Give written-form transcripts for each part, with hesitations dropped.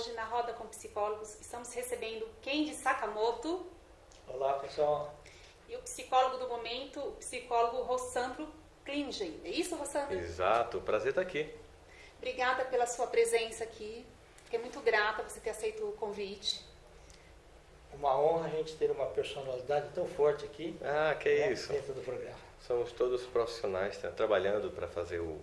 Hoje, na Roda com Psicólogos, estamos recebendo Kenji Sakamoto. Olá, pessoal. E o psicólogo do momento, o psicólogo Rossandro Klingen. É isso, Rossandro? Exato, prazer estar aqui. Obrigada pela sua presença aqui. Fiquei muito grata você ter aceito o convite. Uma honra a gente ter uma personalidade tão forte aqui. Que isso. Dentro do programa. Somos todos profissionais trabalhando para fazer o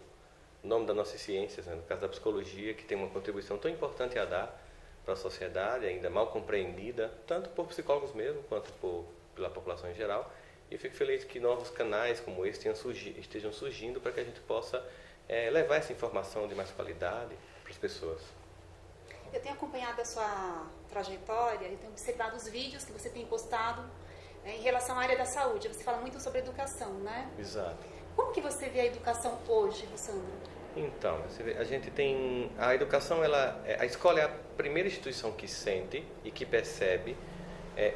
nome das nossas ciências, no caso da psicologia, que tem uma contribuição tão importante a dar para a sociedade, ainda mal compreendida, tanto por psicólogos mesmo, quanto pela população em geral. E fico feliz que novos canais como esse estejam surgindo para que a gente possa levar essa informação de mais qualidade para as pessoas. Eu tenho acompanhado a sua trajetória, eu tenho observado os vídeos que você tem postado em relação à área da saúde. Você fala muito sobre educação, né? Exato. Como que você vê a educação hoje, Rossandro? Então, a gente tem... A educação, a escola é a primeira instituição que sente e que percebe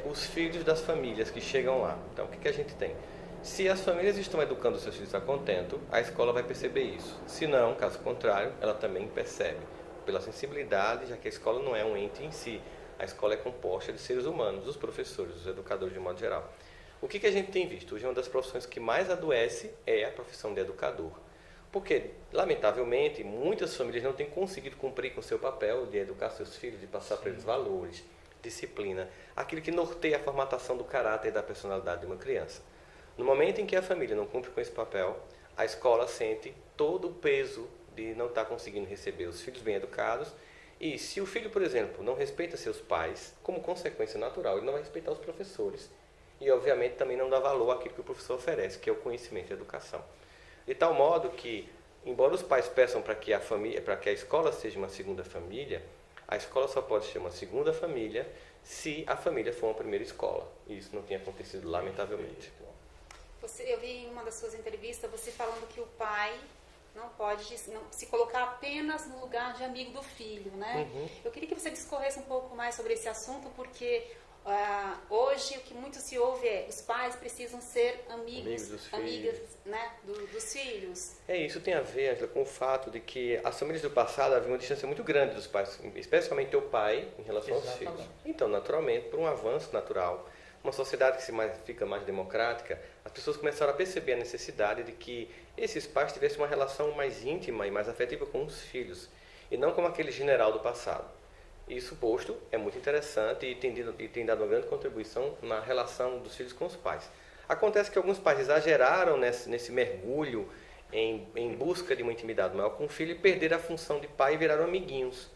os filhos das famílias que chegam lá. Então, o que a gente tem? Se as famílias estão educando os seus filhos a contento, a escola vai perceber isso. Se não, caso contrário, ela também percebe. Pela sensibilidade, já que a escola não é um ente em si. A escola é composta de seres humanos, os professores, os educadores de modo geral. O que a gente tem visto? Hoje, uma das profissões que mais adoece é a profissão de educador. Porque, lamentavelmente, muitas famílias não têm conseguido cumprir com o seu papel de educar seus filhos, de passar para eles valores, disciplina, aquilo que norteia a formatação do caráter e da personalidade de uma criança. No momento em que a família não cumpre com esse papel, a escola sente todo o peso de não estar conseguindo receber os filhos bem educados. E se o filho, por exemplo, não respeita seus pais, como consequência natural, ele não vai respeitar os professores. E, obviamente, também não dá valor àquilo que o professor oferece, que é o conhecimento e a educação. De tal modo que, embora os pais peçam para que a escola seja uma segunda família, a escola só pode ser uma segunda família se a família for uma primeira escola. E isso não tem acontecido, lamentavelmente. Eu vi em uma das suas entrevistas você falando que o pai não pode se colocar apenas no lugar de amigo do filho, né? Uhum. Eu queria que você discorresse um pouco mais sobre esse assunto, porque hoje o que muito se ouve é os pais precisam ser amigas, né, dos filhos. Isso tem a ver, Angela, com o fato de que as famílias do passado havia uma distância muito grande dos pais, especialmente o pai em relação aos filhos. Então, naturalmente, por um avanço natural, uma sociedade que fica mais democrática, as pessoas começaram a perceber a necessidade de que esses pais tivessem uma relação mais íntima e mais afetiva com os filhos, e não como aquele general do passado. Isso posto é muito interessante e tem dado uma grande contribuição na relação dos filhos com os pais. Acontece que alguns pais exageraram nesse mergulho em busca de uma intimidade maior com o filho e perderam a função de pai e viraram amiguinhos.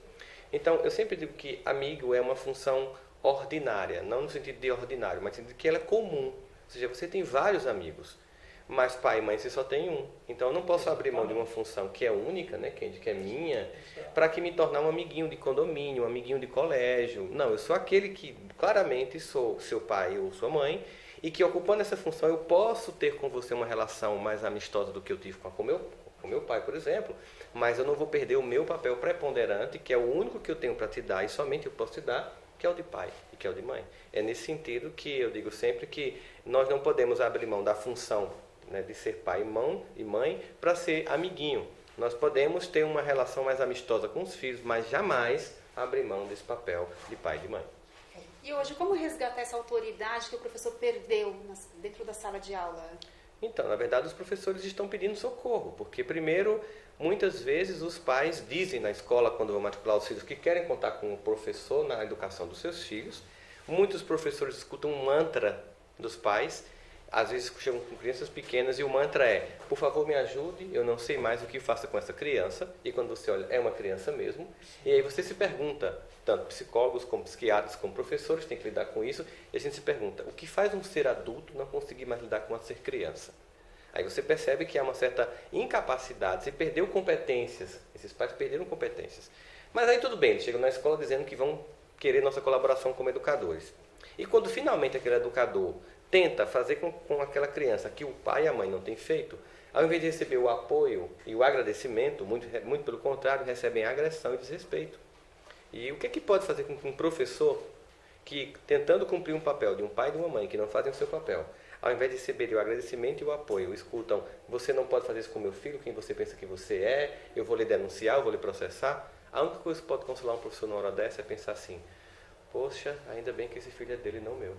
Então, eu sempre digo que amigo é uma função ordinária, não no sentido de ordinário, mas no sentido de que ela é comum. Ou seja, você tem vários amigos, mas pai e mãe você só tem um. Então eu não posso abrir mão de uma função que é única, né, que é minha, para que me tornar um amiguinho de condomínio, um amiguinho de colégio. Não, eu sou aquele que claramente sou seu pai ou sua mãe, e que ocupando essa função eu posso ter com você uma relação mais amistosa do que eu tive com meu pai, por exemplo, mas eu não vou perder o meu papel preponderante, que é o único que eu tenho para te dar, e somente eu posso te dar, que é o de pai e que é o de mãe. É nesse sentido que eu digo sempre que nós não podemos abrir mão da função, né, de ser pai e mãe para ser amiguinho. Nós podemos ter uma relação mais amistosa com os filhos, mas jamais abrir mão desse papel de pai e de mãe. E hoje, como resgatar essa autoridade que o professor perdeu dentro da sala de aula? Então, na verdade, os professores estão pedindo socorro, porque primeiro, muitas vezes os pais dizem na escola, quando vão matricular os filhos, que querem contar com o professor na educação dos seus filhos. Muitos professores escutam um mantra dos pais, às vezes chegam com crianças pequenas e o mantra é: por favor, me ajude, eu não sei mais o que faça com essa criança. E quando você olha, é uma criança mesmo. E aí você se pergunta, tanto psicólogos como psiquiatras como professores têm que lidar com isso, e a gente se pergunta, o que faz um ser adulto não conseguir mais lidar com uma ser criança? Aí você percebe que há uma certa incapacidade, você perdeu competências, esses pais perderam competências. Mas aí tudo bem, eles chegam na escola dizendo que vão querer nossa colaboração como educadores. E quando finalmente aquele educador tenta fazer com aquela criança que o pai e a mãe não têm feito, ao invés de receber o apoio e o agradecimento, muito pelo contrário, recebem agressão e desrespeito. E o que pode fazer com que um professor que, tentando cumprir um papel de um pai e de uma mãe que não fazem o seu papel, ao invés de receber o agradecimento e o apoio, escutam: você não pode fazer isso com meu filho, quem você pensa que você é, eu vou lhe denunciar, eu vou lhe processar. A única coisa que pode consolar um professor na hora dessa é pensar assim, poxa, ainda bem que esse filho é dele, não meu.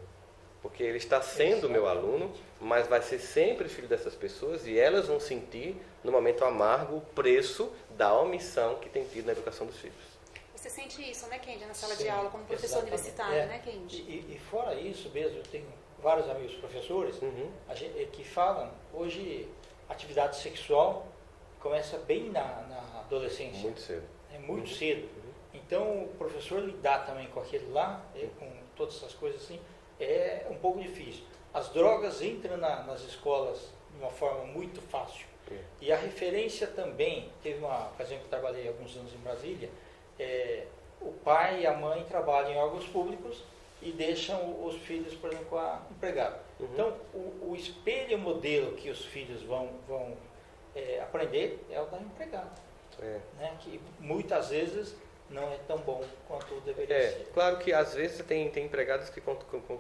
Porque ele está sendo meu aluno, mas vai ser sempre filho dessas pessoas e elas vão sentir, no momento amargo, o preço da omissão que tem tido na educação dos filhos. Você sente isso, né, Kendi, na sala de aula, como professor universitário, né, Kendi? E fora isso mesmo, eu tenho vários amigos professores que falam, hoje, atividade sexual começa bem na adolescência. Muito cedo. É muito cedo. Então, o professor lidar também com aquilo lá, com todas essas coisas assim, é um pouco difícil. As drogas entram nas escolas de uma forma muito fácil. E a referência também, teve uma ocasião que eu trabalhei alguns anos em Brasília, o pai e a mãe trabalham em órgãos públicos e deixam os filhos, por exemplo, com a empregada. Então, o espelho modelo que os filhos vão aprender é o da empregada. Né? Que muitas vezes não é tão bom quanto deveria ser. Claro que às vezes tem empregados que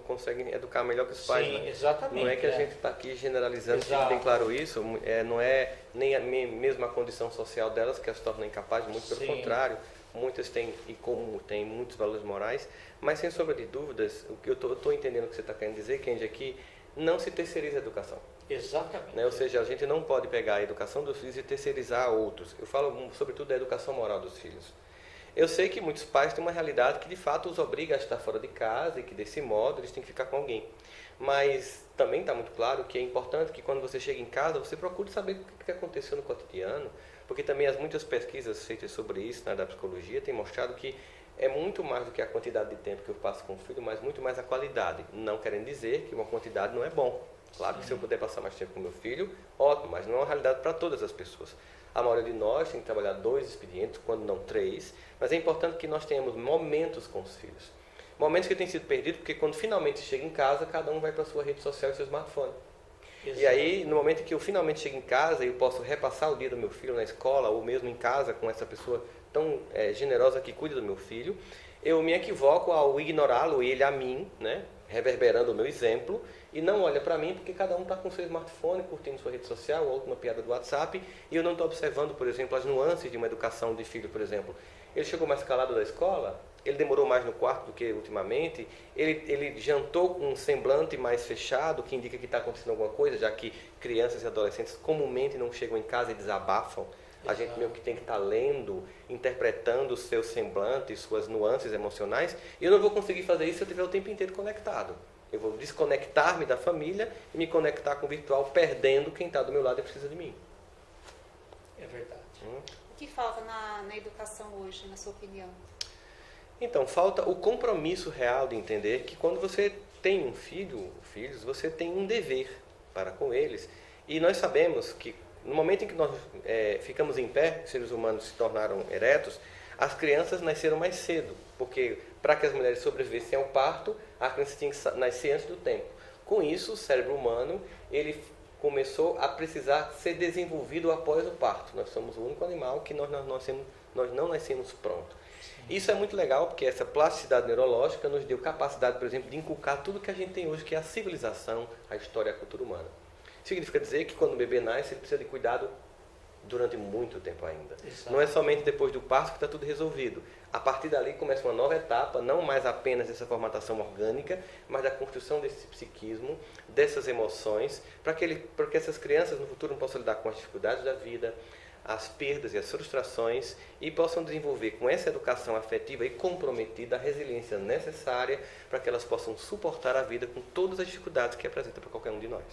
conseguem educar melhor que os pais. Sim, né? exatamente. Não é que a gente está aqui generalizando, fica bem claro isso, não é nem a mesma condição social delas que as torna incapazes, muito pelo contrário. Muitas têm, e como tem muitos valores morais, mas sem sombra de dúvidas, o que eu estou entendendo que você está querendo dizer, Kendi, é que não se terceiriza a educação. Exatamente. Né? Ou seja, a gente não pode pegar a educação dos filhos e terceirizar a outros. Eu falo sobretudo da educação moral dos filhos. Eu sei que muitos pais têm uma realidade que de fato os obriga a estar fora de casa e que desse modo eles têm que ficar com alguém. Mas também está muito claro que é importante que quando você chega em casa, você procure saber o que aconteceu no cotidiano, porque também as muitas pesquisas feitas sobre isso na área da psicologia têm mostrado que é muito mais do que a quantidade de tempo que eu passo com o filho, mas muito mais a qualidade. Não querendo dizer que uma quantidade não é bom. Claro que se eu puder passar mais tempo com meu filho, ótimo, mas não é uma realidade para todas as pessoas. A maioria de nós tem que trabalhar 2 expedientes, quando não 3, mas é importante que nós tenhamos momentos com os filhos. Momentos que têm sido perdidos, porque quando finalmente chega em casa, cada um vai para a sua rede social e seu smartphone. Exato. E aí, no momento em que eu finalmente chego em casa e eu posso repassar o dia do meu filho na escola, ou mesmo em casa com essa pessoa tão generosa que cuida do meu filho, eu me equivoco ao ignorá-lo, ele a mim, né, reverberando o meu exemplo, e não olha para mim porque cada um está com seu smartphone, curtindo sua rede social, ou uma piada do WhatsApp, e eu não estou observando, por exemplo, as nuances de uma educação de filho, por exemplo. Ele chegou mais calado da escola, ele demorou mais no quarto do que ultimamente, ele jantou com um semblante mais fechado, que indica que está acontecendo alguma coisa, já que crianças e adolescentes comumente não chegam em casa e desabafam. A gente meio que tem que estar lendo, interpretando o seu semblante, suas nuances emocionais, e eu não vou conseguir fazer isso se eu estiver o tempo inteiro conectado. Eu vou desconectar-me da família e me conectar com o virtual, perdendo quem está do meu lado e precisa de mim. É verdade. O que falta na educação hoje, na sua opinião? Então, falta o compromisso real de entender que quando você tem um filho, filhos, você tem um dever para com eles. E nós sabemos que no momento em que nós ficamos em pé, seres humanos se tornaram eretos, as crianças nasceram mais cedo, porque para que as mulheres sobrevivessem ao parto, a criança tinha que nascer antes do tempo. Com isso, o cérebro humano ele começou a precisar ser desenvolvido após o parto. Nós somos o único animal que nós não nascemos pronto. Isso é muito legal, porque essa plasticidade neurológica nos deu capacidade, por exemplo, de inculcar tudo que a gente tem hoje, que é a civilização, a história e a cultura humana. Significa dizer que quando o bebê nasce, ele precisa de cuidado durante muito tempo ainda. Exato. Não é somente depois do parto que está tudo resolvido. A partir dali começa uma nova etapa, não mais apenas essa formatação orgânica, mas da construção desse psiquismo, dessas emoções, para que essas crianças no futuro possam lidar com as dificuldades da vida, as perdas e as frustrações, e possam desenvolver com essa educação afetiva e comprometida a resiliência necessária para que elas possam suportar a vida com todas as dificuldades que apresenta para qualquer um de nós.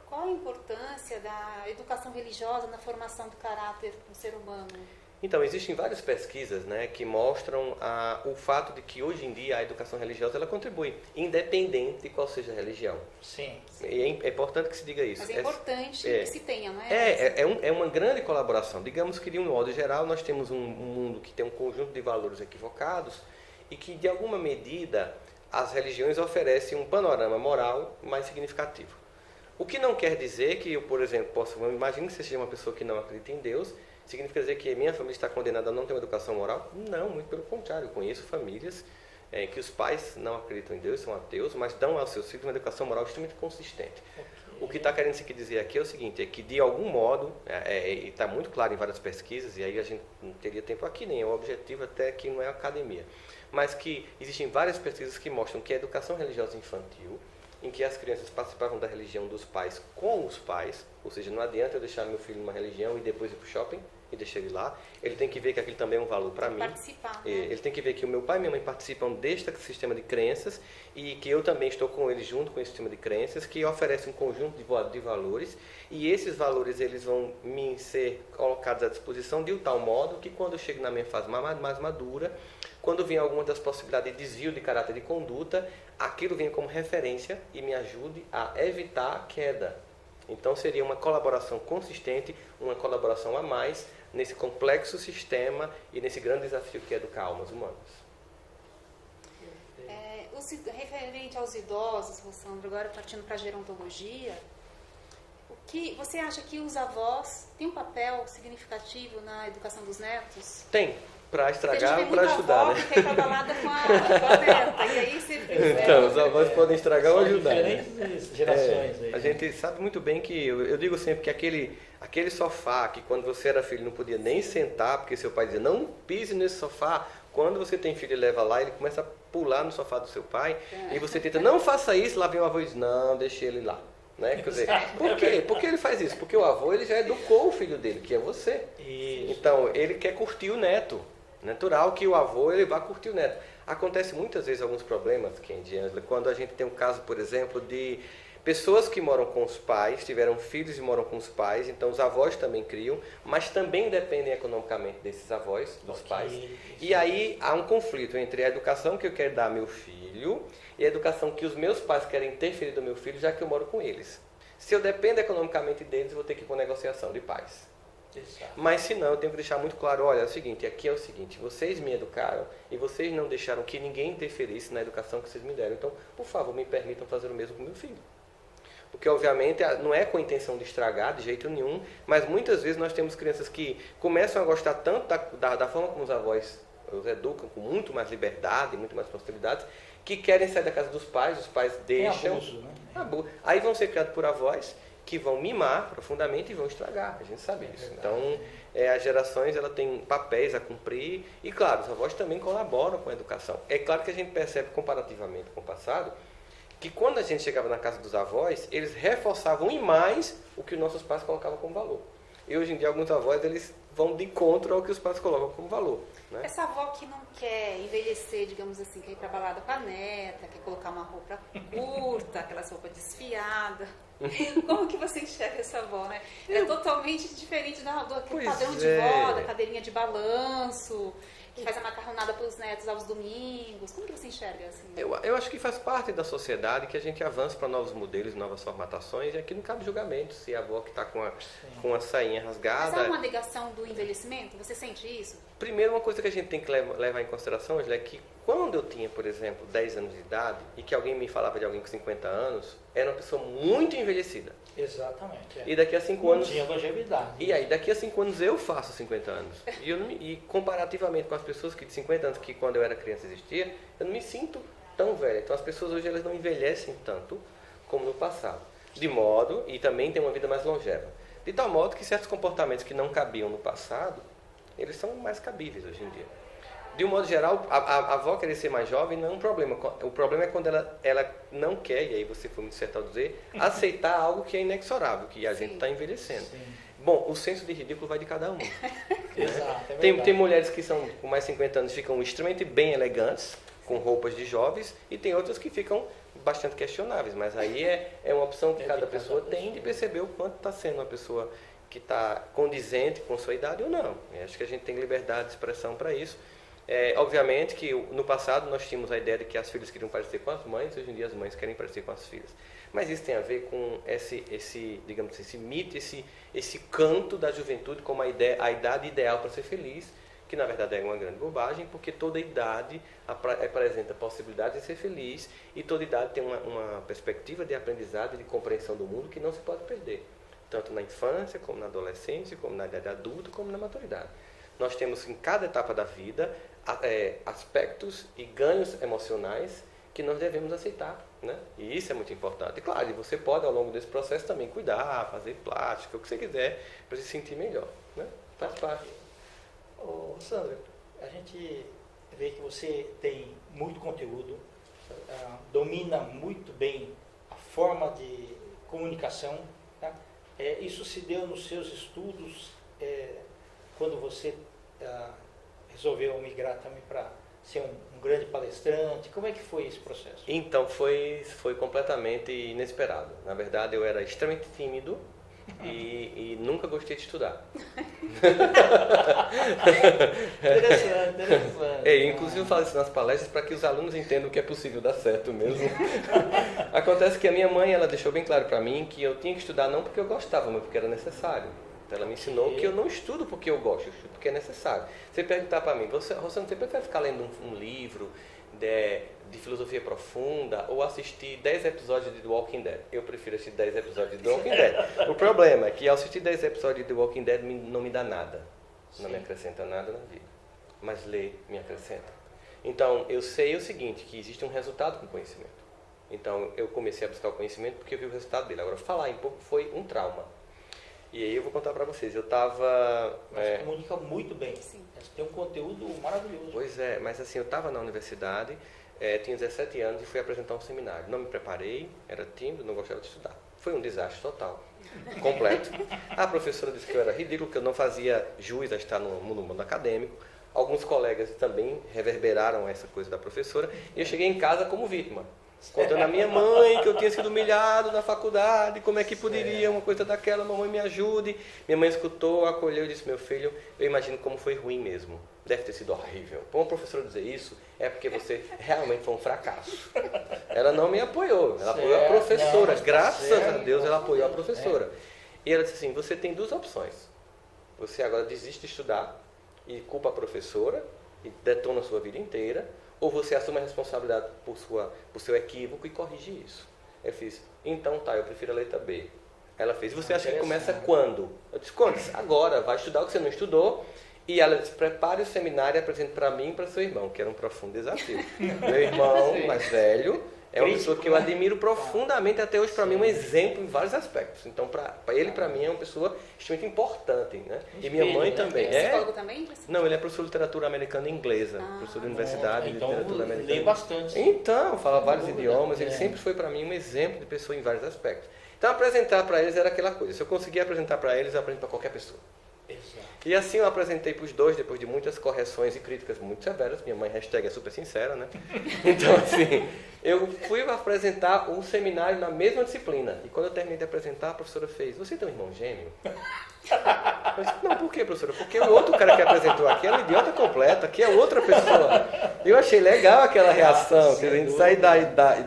Qual a importância da educação religiosa na formação do caráter do ser humano? Então, existem várias pesquisas, né, que mostram o fato de que hoje em dia a educação religiosa ela contribui, independente de qual seja a religião. Sim. E é importante que se diga isso. Mas é importante que se tenha, não é? É uma grande colaboração. Digamos que, de um modo geral, nós temos um mundo que tem um conjunto de valores equivocados e que, de alguma medida, as religiões oferecem um panorama moral mais significativo. O que não quer dizer que eu, por exemplo, imagine que você seja uma pessoa que não acredita em Deus, significa dizer que minha família está condenada a não ter uma educação moral? Não, muito pelo contrário. Eu conheço famílias que os pais não acreditam em Deus, são ateus, mas dão aos seus filhos uma educação moral extremamente consistente. O que está querendo se dizer aqui é o seguinte, é que de algum modo, e está muito claro em várias pesquisas, e aí a gente não teria tempo aqui, nem é o objetivo até que não é academia, mas que existem várias pesquisas que mostram que a educação religiosa infantil, em que as crianças participavam da religião dos pais com os pais, ou seja, não adianta eu deixar meu filho numa religião e depois ir para o shopping e deixar ele lá, ele tem que ver que aquilo também é um valor para mim. Participar, né? Ele tem que ver que o meu pai e minha mãe participam deste sistema de crenças e que eu também estou com eles junto com esse sistema de crenças que oferece um conjunto de valores e esses valores eles vão me ser colocados à disposição de tal modo que quando eu chego na minha fase mais madura, quando vem alguma das possibilidades de desvio de caráter de conduta, aquilo vem como referência e me ajude a evitar a queda. Então seria uma colaboração consistente, uma colaboração a mais nesse complexo sistema e nesse grande desafio que é educar almas humanas. Referente aos idosos, Rossandro, agora partindo para a gerontologia, o que você acha que os avós têm um papel significativo na educação dos netos? Tem. Para estragar ou para ajudar, né? Porque a balada com a neta, e aí você... Então, os avós podem estragar ou ajudar. Diferentes gerações aí. A gente sabe muito bem que, eu digo sempre que aquele sofá que quando você era filho não podia nem sentar, porque seu pai dizia, não pise nesse sofá, quando você tem filho e leva lá, ele começa a pular no sofá do seu pai, e você tenta, não faça isso, lá vem o avô e diz, não, deixe ele lá. Né? Quer dizer, por quê? Por que ele faz isso? Porque o avô ele já educou o filho dele, que é você. Isso. Então, ele quer curtir o neto. Natural que o avô ele vá curtir o neto. Acontece muitas vezes alguns problemas, Kendi, Ângela, quando a gente tem um caso, por exemplo, de pessoas que moram com os pais, tiveram filhos e moram com os pais, então os avós também criam, mas também dependem economicamente desses avós, dos pais. E aí há um conflito entre a educação que eu quero dar ao meu filho e a educação que os meus pais querem interferir do meu filho, já que eu moro com eles. Se eu dependo economicamente deles, eu vou ter que ir com negociação de pais. Exato. Mas se não, eu tenho que deixar muito claro, olha, é o seguinte, aqui é o seguinte, vocês me educaram e vocês não deixaram que ninguém interferisse na educação que vocês me deram. Então, por favor, me permitam fazer o mesmo com meu filho. Porque, obviamente, não é com a intenção de estragar de jeito nenhum, mas muitas vezes nós temos crianças que começam a gostar tanto da forma como os avós os educam, com muito mais liberdade, muito mais possibilidades, que querem sair da casa dos pais, os pais deixam. É abuso, né? Aí vão ser criados por avós, que vão mimar profundamente e vão estragar, a gente sabe disso. Então, as gerações ela têm papéis a cumprir e, claro, os avós também colaboram com a educação. É claro que a gente percebe, comparativamente com o passado, que quando a gente chegava na casa dos avós, eles reforçavam em mais o que os nossos pais colocavam como valor. E hoje em dia, alguns avós, eles vão de encontro ao que os pais colocam como valor. Né? Essa avó que não quer envelhecer, digamos assim, quer ir pra balada com a neta, quer colocar uma roupa curta, aquelas roupas desfiadas. Como que você enxerga essa avó, né? É totalmente diferente do padrão de vó, da cadeirinha de balanço, que faz a macarronada para os netos aos domingos. Como que você enxerga assim? Eu acho que faz parte da sociedade que a gente avança para novos modelos, novas formatações, e aqui não cabe julgamento se a avó que está com a sainha rasgada... Mas há uma negação do envelhecimento? Você sente isso? Primeiro, uma coisa que a gente tem que levar em consideração, Angela, é que quando eu tinha, por exemplo, 10 anos de idade, e que alguém me falava de alguém com 50 anos, era uma pessoa muito envelhecida. Exatamente. E daqui a 5 anos... Não tinha longevidade. E aí, daqui a 5 anos eu faço 50 anos. E comparativamente com as pessoas que de 50 anos, que quando eu era criança existia, eu não me sinto tão velha. Então as pessoas hoje elas não envelhecem tanto como no passado. De modo, e também têm uma vida mais longeva. De tal modo que certos comportamentos que não cabiam no passado, eles são mais cabíveis hoje em dia. De um modo geral, a avó querer ser mais jovem não é um problema. O problema é quando ela não quer, e aí você foi muito certo ao dizer, aceitar algo que é inexorável, que a gente está envelhecendo. Sim. Bom, o senso de ridículo vai de cada um. Né? Exato, tem mulheres que são com mais de 50 anos ficam extremamente bem elegantes, com roupas de jovens, e tem outras que ficam bastante questionáveis. Mas aí é uma opção que cada pessoa tem de perceber o quanto está sendo uma pessoa que está condizente com sua idade ou não. Eu acho que a gente tem liberdade de expressão para isso. Obviamente que no passado nós tínhamos a ideia de que as filhas queriam parecer com as mães, hoje em dia as mães querem parecer com as filhas. Mas isso tem a ver com digamos assim, esse mito, esse canto da juventude como a idade ideal para ser feliz, que na verdade é uma grande bobagem, porque toda idade apresenta a possibilidade de ser feliz e toda idade tem uma perspectiva de aprendizado e de compreensão do mundo que não se pode perder, tanto na infância, como na adolescência, como na idade adulta, como na maturidade. Nós temos em cada etapa da vida aspectos e ganhos emocionais que nós devemos aceitar né? E isso é muito importante. E claro, você pode ao longo desse processo também cuidar, fazer plástica, o que você quiser, para se sentir melhor, né? Faz parte. Ô, Sandra, a gente vê que você tem muito conteúdo, domina muito bem a forma de comunicação, tá? Isso se deu nos seus estudos, quando você resolveu migrar também para ser um grande palestrante. Como é que foi esse processo? Então, foi completamente inesperado. Na verdade, eu era extremamente tímido e nunca gostei de estudar. Interessante. Inclusive, eu falo isso nas palestras para que os alunos entendam que é possível dar certo mesmo. Acontece que a minha mãe, ela deixou bem claro para mim que eu tinha que estudar não porque eu gostava, mas porque era necessário. Então, ela me ensinou que eu não estudo porque eu gosto, eu estudo porque é necessário. Você perguntar para mim, você prefere ficar lendo um livro de filosofia profunda ou assistir 10 episódios de The Walking Dead? Eu prefiro assistir 10 episódios de The Walking Dead. O problema é que ao assistir 10 episódios de The Walking Dead não me dá nada. Não me acrescenta nada na vida. Mas ler me acrescenta. Então, eu sei o seguinte, que existe um resultado com o conhecimento. Então, eu comecei a buscar o conhecimento porque eu vi o resultado dele. Agora, falar em pouco foi um trauma. E aí eu vou contar para vocês. Eu estava... Você comunica muito bem. Sim. Você tem um conteúdo maravilhoso. Pois é, mas assim, eu estava na universidade, tinha 17 anos e fui apresentar um seminário. Não me preparei, era tímido, não gostava de estudar. Foi um desastre total, completo. A professora disse que eu era ridículo, que eu não fazia jus a estar no mundo acadêmico. Alguns colegas também reverberaram essa coisa da professora. E eu cheguei em casa como vítima, contando a minha mãe que eu tinha sido humilhado na faculdade, como é que poderia uma coisa daquela, mamãe me ajude. Minha mãe escutou, acolheu e disse, meu filho, eu imagino como foi ruim mesmo. Deve ter sido horrível. Para uma professora dizer isso, é porque você realmente foi um fracasso. Ela não me apoiou, ela apoiou a professora. Graças a Deus ela apoiou a professora. E ela disse assim, você tem duas opções. Você agora desiste de estudar e culpa a professora e detona a sua vida inteira, ou você assume a responsabilidade por seu equívoco e corrige isso. Eu fiz, então tá, eu prefiro a letra B. Ela fez, você acha que começa quando? Eu disse, quando? Agora, vai estudar o que você não estudou. E ela disse, prepare o seminário e apresente para mim e para seu irmão, que era um profundo desafio. Meu irmão mais velho é uma pessoa que eu admiro profundamente, até hoje para mim um exemplo em vários aspectos. Então, para ele, para mim, é uma pessoa extremamente importante, né? E minha mãe também. Ele é psicólogo também? Não, ele é professor de literatura americana e inglesa, professor de universidade de literatura americana. Lê bastante. Então, fala vários idiomas, ele sempre foi para mim um exemplo de pessoa em vários aspectos. Então, apresentar para eles era aquela coisa. Se eu conseguir apresentar para eles, eu aprendo para qualquer pessoa. Exato. E assim eu apresentei para os dois, depois de muitas correções e críticas muito severas. Minha mãe, hashtag, é super sincera, né? Então, assim, eu fui apresentar um seminário na mesma disciplina. E quando eu terminei de apresentar, a professora fez, você tem um irmão gêmeo? Eu disse, não, por quê, professora? Porque o outro cara que apresentou aqui é um idiota completo, aqui é outra pessoa. Eu achei legal aquela reação, que a gente sai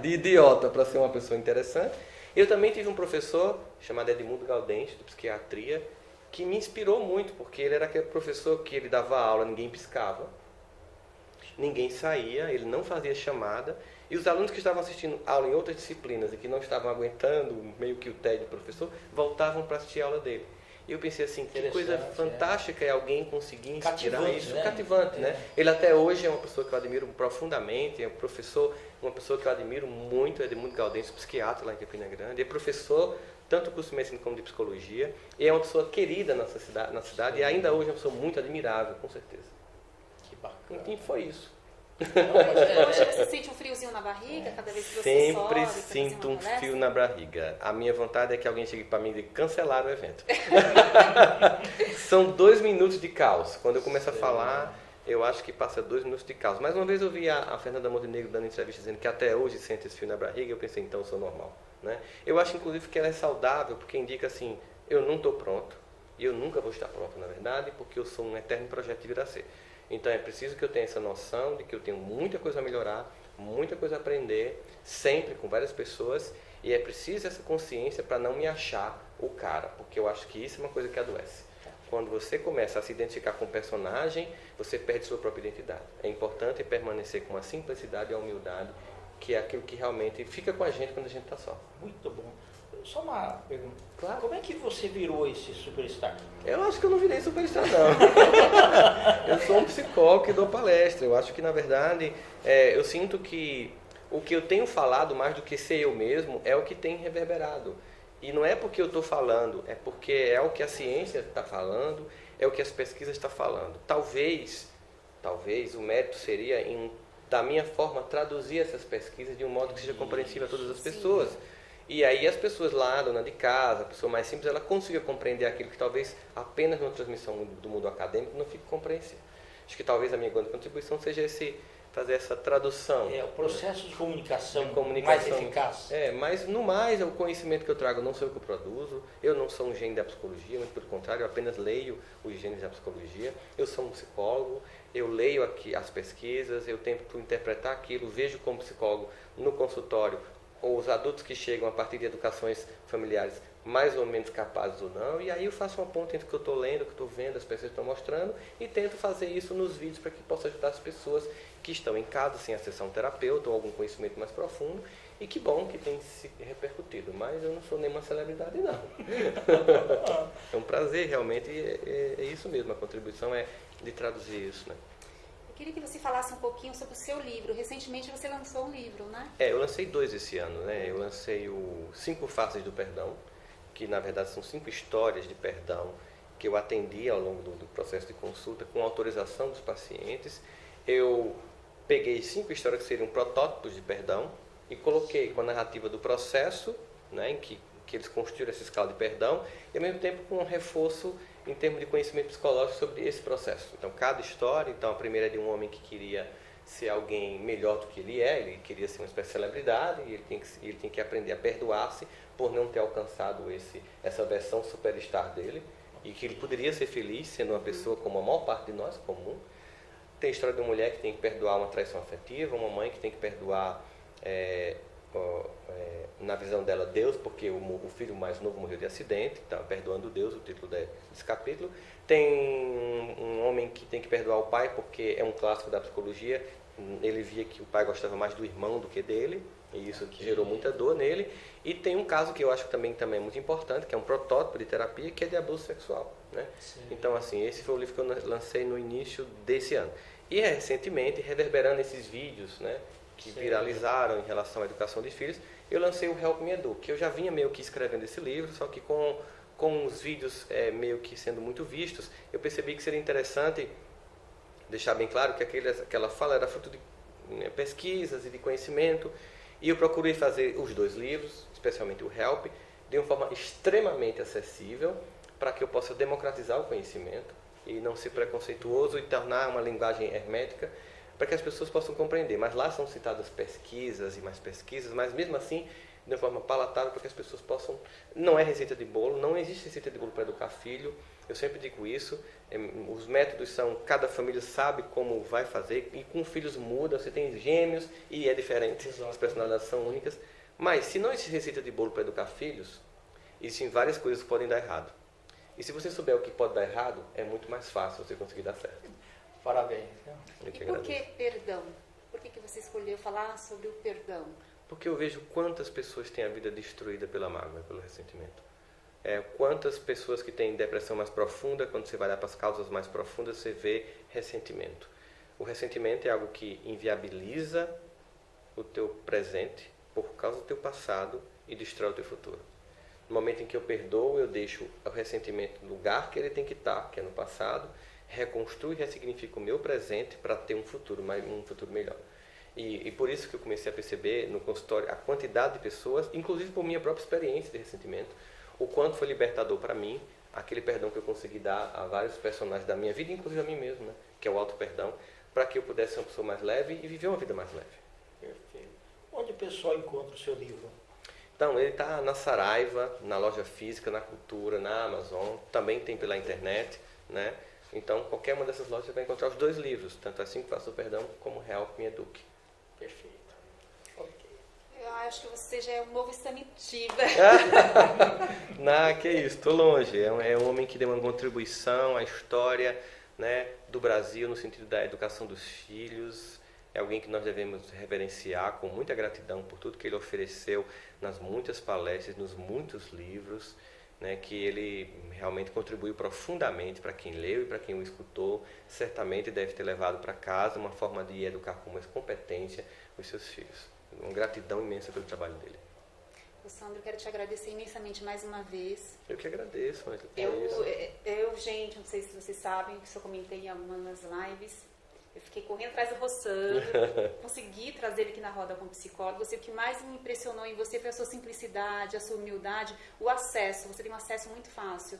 de idiota para ser uma pessoa interessante. Eu também tive um professor chamado Edmundo Gaudente, de psiquiatria, que me inspirou muito, porque ele era aquele professor que ele dava aula, ninguém piscava, ninguém saía, ele não fazia chamada, e os alunos que estavam assistindo aula em outras disciplinas e que não estavam aguentando meio que o tédio do professor, voltavam para assistir a aula dele. E eu pensei assim, que coisa fantástica é alguém conseguir inspirar cativante, isso, né? cativante, né? Ele até hoje é uma pessoa que eu admiro profundamente, é um professor, uma pessoa que eu admiro muito, é Edmundo Gaudêncio, psiquiatra lá em Campina Grande, é professor tanto do curso de medicina como de psicologia, e é uma pessoa querida na cidade, e ainda hoje é uma pessoa muito admirável, com certeza. Que bacana. Enfim, foi isso. Hoje você sente um friozinho na barriga cada vez que você Sempre sobe, sinto um palestra? fio na barriga. A minha vontade é que alguém chegue para mim e cancelaram o evento. São 2 minutos de caos. Quando eu começo a falar, eu acho que passa 2 minutos de caos. Mais uma vez eu vi a Fernanda Montenegro dando entrevista dizendo que até hoje sente esse fio na barriga, e eu pensei, então eu sou normal. Né? Eu acho, inclusive, que ela é saudável, porque indica assim, eu não estou pronto, e eu nunca vou estar pronto, na verdade, porque eu sou um eterno projeto de vir a ser. Então é preciso que eu tenha essa noção de que eu tenho muita coisa a melhorar, muita coisa a aprender, sempre com várias pessoas, e é preciso essa consciência para não me achar o cara, porque eu acho que isso é uma coisa que adoece. Quando você começa a se identificar com o personagem, você perde sua própria identidade. É importante permanecer com a simplicidade e a humildade, que é aquilo que realmente fica com a gente quando a gente está só. Muito bom. Só uma pergunta. Claro. Como é que você virou esse superstar? Eu acho que eu não virei superstar, não. Eu sou um psicólogo que dou palestra. Eu acho que, na verdade, eu sinto que O que eu tenho falado, mais do que ser eu mesmo, é o que tem reverberado. E não é porque eu estou falando, é porque é o que a ciência está falando, é o que as pesquisas estão falando. Talvez o mérito seria da minha forma, traduzir essas pesquisas de um modo que seja compreensível a todas as pessoas. E aí as pessoas lá, dona de casa, a pessoa mais simples, ela consiga compreender aquilo que talvez apenas numa transmissão do mundo acadêmico não fique compreensível. Acho que talvez a minha grande contribuição seja fazer essa tradução. O processo de comunicação mais eficaz. Mas no mais, o conhecimento que eu trago não sou eu que eu produzo, eu não sou um gênio da psicologia, muito pelo contrário, eu apenas leio os gênios da psicologia, eu sou um psicólogo, eu leio aqui as pesquisas, eu tento interpretar aquilo, vejo como psicólogo no consultório, ou os adultos que chegam a partir de educações familiares mais ou menos capazes ou não, e aí eu faço uma ponta entre o que eu estou lendo, o que eu estou vendo, as pessoas estão mostrando, e tento fazer isso nos vídeos para que possa ajudar as pessoas que estão em casa sem acessar um terapeuta ou algum conhecimento mais profundo, e que bom que tem se repercutido, mas eu não sou nenhuma celebridade não. É um prazer realmente, é isso mesmo, a contribuição é de traduzir isso, né? Eu queria que você falasse um pouquinho sobre o seu livro. Recentemente você lançou um livro, né? Eu lancei 2 esse ano, né? Eu lancei o 5 Faces do Perdão, que na verdade são 5 histórias de perdão que eu atendi ao longo do processo de consulta com autorização dos pacientes. Eu peguei 5 histórias que seriam protótipos de perdão e coloquei com a narrativa do processo, né, em que eles construíram essa escala de perdão, e ao mesmo tempo com um reforço em termos de conhecimento psicológico sobre esse processo. Então, cada história, a primeira é de um homem que queria ser alguém melhor do que ele queria ser uma espécie de celebridade, e ele tem que aprender a perdoar-se por não ter alcançado essa versão superstar dele, e que ele poderia ser feliz sendo uma pessoa como a maior parte de nós, comum. Tem a história de uma mulher que tem que perdoar uma traição afetiva, uma mãe que tem que perdoar, na visão dela, Deus, porque o filho mais novo morreu de acidente, então perdoando Deus, o título desse capítulo. Tem um homem que tem que perdoar o pai, porque é um clássico da psicologia, ele via que o pai gostava mais do irmão do que dele, e isso gerou muita dor nele. E tem um caso que eu acho que também é muito importante, que é um protótipo de terapia, que é de abuso sexual, né? Então, assim, esse foi o livro que eu lancei no início desse ano. E recentemente, reverberando esses vídeos, né, que viralizaram em relação à educação de filhos, eu lancei o Help Me Edu, que eu já vinha meio que escrevendo esse livro, só que com os vídeos meio que sendo muito vistos, eu percebi que seria interessante deixar bem claro que aquela fala era fruto de pesquisas e de conhecimento, e eu procurei fazer os 2 livros, especialmente o Help, de uma forma extremamente acessível, para que eu possa democratizar o conhecimento e não ser preconceituoso e tornar uma linguagem hermética, para que as pessoas possam compreender. Mas lá são citadas pesquisas e mais pesquisas, mas mesmo assim, de uma forma palatável, para que as pessoas possam... Não é receita de bolo, não existe receita de bolo para educar filho, eu sempre digo isso. Os métodos são, cada família sabe como vai fazer, e com filhos muda, você tem gêmeos e é diferente, as personalidades são únicas. Mas se não existe receita de bolo para educar filhos, existem várias coisas que podem dar errado. E se você souber o que pode dar errado, é muito mais fácil você conseguir dar certo. Parabéns. E por que perdão? Por que você escolheu falar sobre o perdão? Porque eu vejo quantas pessoas têm a vida destruída pela mágoa, pelo ressentimento. Quantas pessoas que têm depressão mais profunda, quando você vai lá para as causas mais profundas, você vê ressentimento. O ressentimento é algo que inviabiliza o teu presente por causa do teu passado e destrói o teu futuro. No momento em que eu perdoo, eu deixo o ressentimento no lugar que ele tem que estar, que é no passado, reconstruo e ressignifico o meu presente para ter um futuro melhor. E por isso que eu comecei a perceber no consultório a quantidade de pessoas, inclusive por minha própria experiência de ressentimento, o quanto foi libertador para mim, aquele perdão que eu consegui dar a vários personagens da minha vida, inclusive a mim mesmo, né, que é o auto-perdão, para que eu pudesse ser uma pessoa mais leve e viver uma vida mais leve. Perfeito. Onde o pessoal encontra o seu livro? Então, ele está na Saraiva, na loja física, na Cultura, na Amazon, também tem pela internet, né? Então, qualquer uma dessas lojas você vai encontrar os 2 livros, tanto Assim que Faço o Perdão como Help Me Eduque. Perfeito. Ok. Eu acho que você já é um novo Stanitiba. Não, que isso, estou longe. É um homem que deu uma contribuição à história, né, do Brasil no sentido da educação dos filhos. É alguém que nós devemos reverenciar com muita gratidão por tudo que ele ofereceu nas muitas palestras, nos muitos livros, né, que ele realmente contribuiu profundamente para quem leu e para quem o escutou. Certamente deve ter levado para casa uma forma de educar com mais competência os seus filhos. uma gratidão imensa pelo trabalho dele. Sandro, eu quero te agradecer imensamente mais uma vez. Eu que agradeço. Mas Gente, não sei se vocês sabem, que eu comentei em algumas lives, eu fiquei correndo atrás do Rossandro, consegui trazer ele aqui na roda como psicólogo. O que mais me impressionou em você foi a sua simplicidade, a sua humildade, o acesso. Você tem um acesso muito fácil.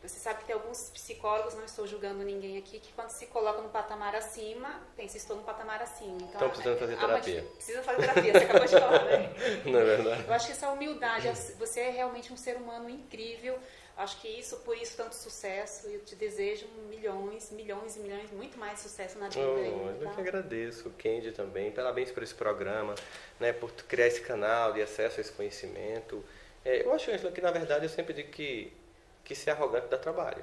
Você sabe que tem alguns psicólogos, não estou julgando ninguém aqui, que quando se coloca no patamar acima, pensa, estou no patamar acima. Então, estão precisando fazer terapia. Precisa fazer terapia, você acabou de falar, né? Não é verdade? Eu acho que essa humildade, você é realmente um ser humano incrível. Acho que por isso tanto sucesso, e eu te desejo milhões, milhões e milhões, muito mais sucesso na vida. Eu que agradeço, o Kendi também, parabéns por esse programa, né, por criar esse canal de acesso a esse conhecimento. Eu acho, Ângela, que na verdade eu sempre digo que ser arrogante dá trabalho.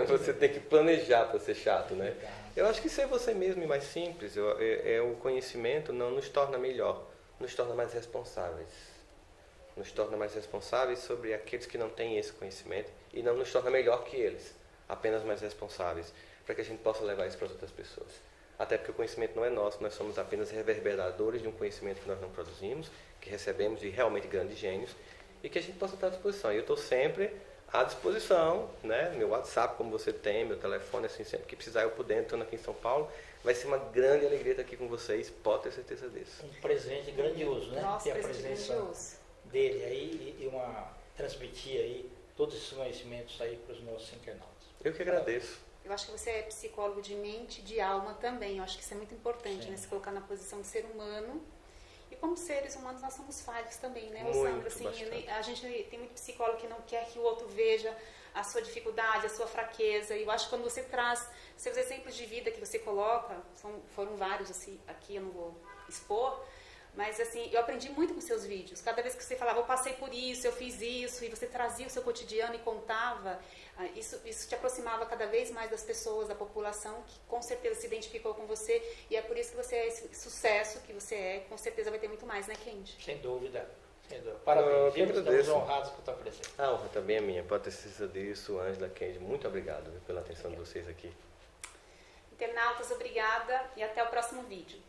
Você tem que planejar para ser chato, né? Eu acho que ser você mesmo e mais simples, o conhecimento não nos torna melhor, nos torna mais responsáveis. Nos torna mais responsáveis sobre aqueles que não têm esse conhecimento e não nos torna melhor que eles, apenas mais responsáveis, para que a gente possa levar isso para as outras pessoas. Até porque o conhecimento não é nosso, nós somos apenas reverberadores de um conhecimento que nós não produzimos, que recebemos de realmente grandes gênios, e que a gente possa estar à disposição. E eu estou sempre à disposição, né? Meu WhatsApp, como você tem, meu telefone, assim, sempre que precisar eu por dentro, estou aqui em São Paulo. Vai ser uma grande alegria estar aqui com vocês, pode ter certeza disso. Um presente grandioso, né? Nossa, ter a presença grandioso dele aí e transmitir aí todos esses conhecimentos aí para os nossos internautas. Eu que agradeço. Eu acho que você é psicólogo de mente e de alma também. Eu acho que isso é muito importante, né? Se colocar na posição de ser humano. E como seres humanos nós somos falhos também, né, Sandro? Assim, a gente tem muito psicólogo que não quer que o outro veja a sua dificuldade, a sua fraqueza. E eu acho que quando você traz seus exemplos de vida que você coloca, foram vários assim, aqui eu não vou expor, mas assim, eu aprendi muito com seus vídeos. Cada vez que você falava, eu passei por isso, eu fiz isso, e você trazia o seu cotidiano e contava, isso te aproximava cada vez mais das pessoas, da população, que com certeza se identificou com você, e é por isso que você é esse sucesso que você é, com certeza vai ter muito mais, né, Kendi? Sem dúvida. Parabéns, estamos honrados com a tua presença. A honra também é minha, pode ter certeza disso, Ângela, Kendi, muito obrigado pela atenção de vocês aqui. Internautas, obrigada e até o próximo vídeo.